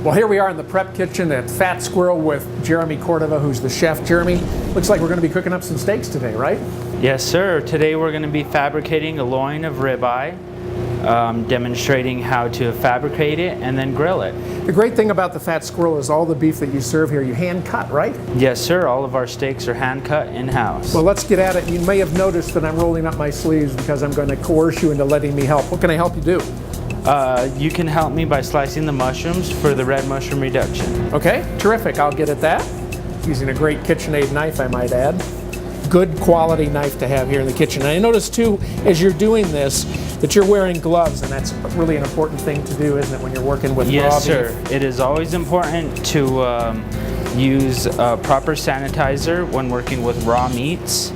Well, here we are in the prep kitchen at Fat Squirrel with Jeremy Cordova, who's the chef. Jeremy, looks like we're going to be cooking up some steaks today, right? Yes, sir. Today we're going to be fabricating a loin of ribeye, demonstrating how to fabricate it and then grill it. The great thing about the Fat Squirrel is all the beef that you serve here, you hand cut, right? Yes, sir. All of our steaks are hand cut in-house. Well, let's get at it. You may have noticed that I'm rolling up my sleeves because I'm going to coerce you into letting me help. What can I help you do? You can help me by slicing the mushrooms for the red mushroom reduction. Okay, terrific. I'll get at that. Using a great KitchenAid knife, I might add. Good quality knife to have here in the kitchen. And I noticed too, as you're doing this, that you're wearing gloves, and that's really an important thing to do, isn't it, when you're working with raw beef? Yes, sir. It is always important to use proper sanitizer when working with raw meats.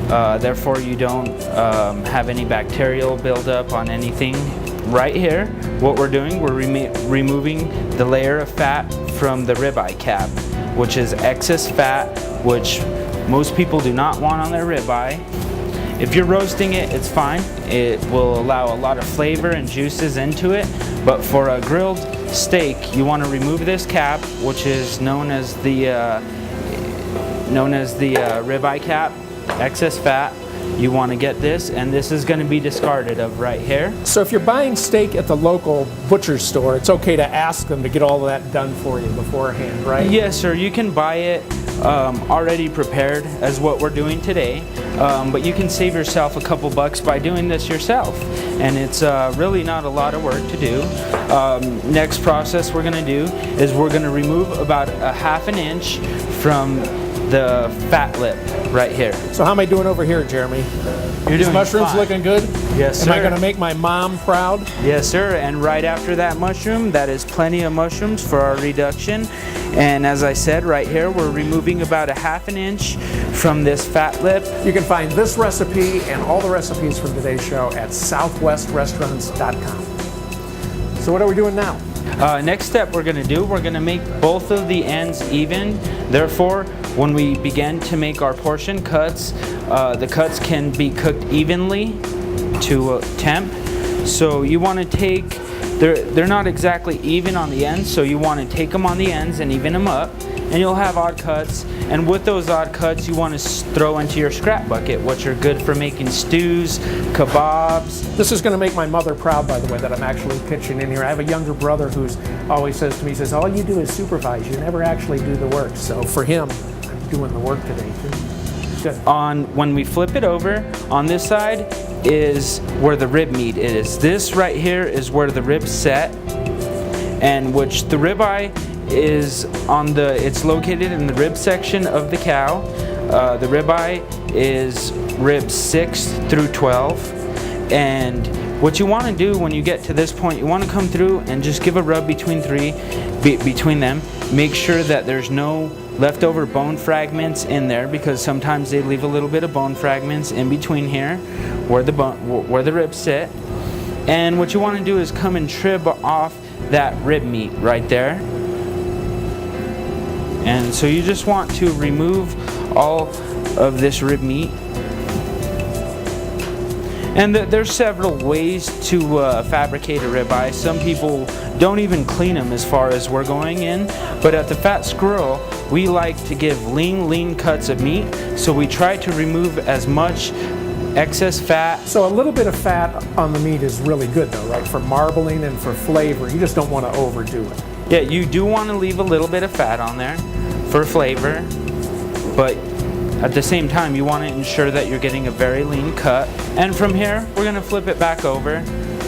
Therefore, you don't have any bacterial buildup on anything. Right here, what we're doing, we're removing the layer of fat from the ribeye cap, which is excess fat, which most people do not want on their ribeye. If you're roasting it, it's fine. It will allow a lot of flavor and juices into it, but for a grilled steak, you want to remove this cap, which is known as the ribeye cap, excess fat. You want to get this, and this is going to be discarded of right here. So if you're buying steak at the local butcher store, it's okay to ask them to get all of that done for you beforehand, right? Yes, sir. You can buy it already prepared as what we're doing today, but you can save yourself a couple bucks by doing this yourself, and it's really not a lot of work to do. Next process we're going to do is we're going to remove about a ½ inch from the fat lip right here. So how am I doing over here, Jeremy? You're doing mushrooms fine. Looking good? Yes, sir. Am I going to make my mom proud? Yes, sir. And right after that mushroom, that is plenty of mushrooms for our reduction. And as I said, right here, we're removing about a ½ inch from this fat lip. You can find this recipe and all the recipes from today's show at southwestrestaurants.com. So what are we doing now? Next step we're going to do, we're going to make both of the ends even. Therefore, when we begin to make our portion cuts, the cuts can be cooked evenly to temp. So you want to take, they're not exactly even on the ends, so you want to take them on the ends and even them up, and you'll have odd cuts. And with those odd cuts, you want to throw into your scrap bucket, which are good for making stews, kebabs. This is going to make my mother proud, by the way, that I'm actually pitching in here. I have a younger brother who's always says to me, he says, all you do is supervise, you never actually do the work. So for him, I'm doing the work today too. Good. When we flip it over, on this side is where the rib meat is. This right here is where the ribs set, and which the ribeye is it's located in the rib section of the cow. The ribeye is ribs 6 through 12, and what you want to do when you get to this point, you want to come through and just give a rub between them. Make sure that there's no leftover bone fragments in there, because sometimes they leave a little bit of bone fragments in between here where the ribs sit. And what you want to do is come and trim off that rib meat right there. And so you just want to remove all of this rib meat. And there's several ways to fabricate a ribeye. Some people don't even clean them as far as we're going in. But at the Fat Squirrel, we like to give lean cuts of meat. So we try to remove as much excess fat. So a little bit of fat on the meat is really good though, right? For marbling and for flavor. You just don't want to overdo it. Yeah, you do want to leave a little bit of fat on there for flavor, but at the same time you want to ensure that you're getting a very lean cut. And from here we're going to flip it back over,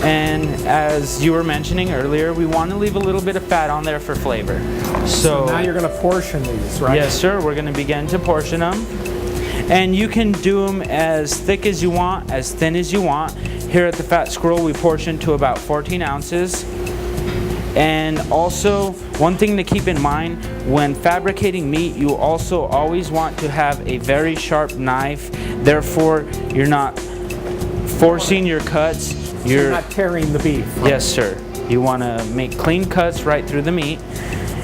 and as you were mentioning earlier, we want to leave a little bit of fat on there for flavor. So now you're going to portion these, right? Yes, sir. We're going to begin to portion them, and you can do them as thick as you want, as thin as you want. Here at the Fat Squirrel, we portion to about 14 ounces. And also, one thing to keep in mind, when fabricating meat, you also always want to have a very sharp knife. Therefore, you're not forcing your cuts. You're not tearing the beef. Right? Yes, sir. You want to make clean cuts right through the meat.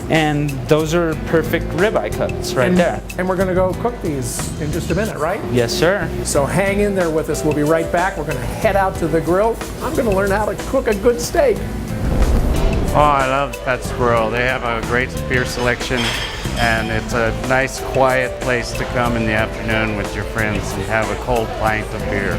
And those are perfect ribeye cuts there. And we're going to go cook these in just a minute, right? Yes, sir. So hang in there with us. We'll be right back. We're going to head out to the grill. I'm going to learn how to cook a good steak. Oh, I love Pet Squirrel. They have a great beer selection, and it's a nice, quiet place to come in the afternoon with your friends and have a cold pint of beer.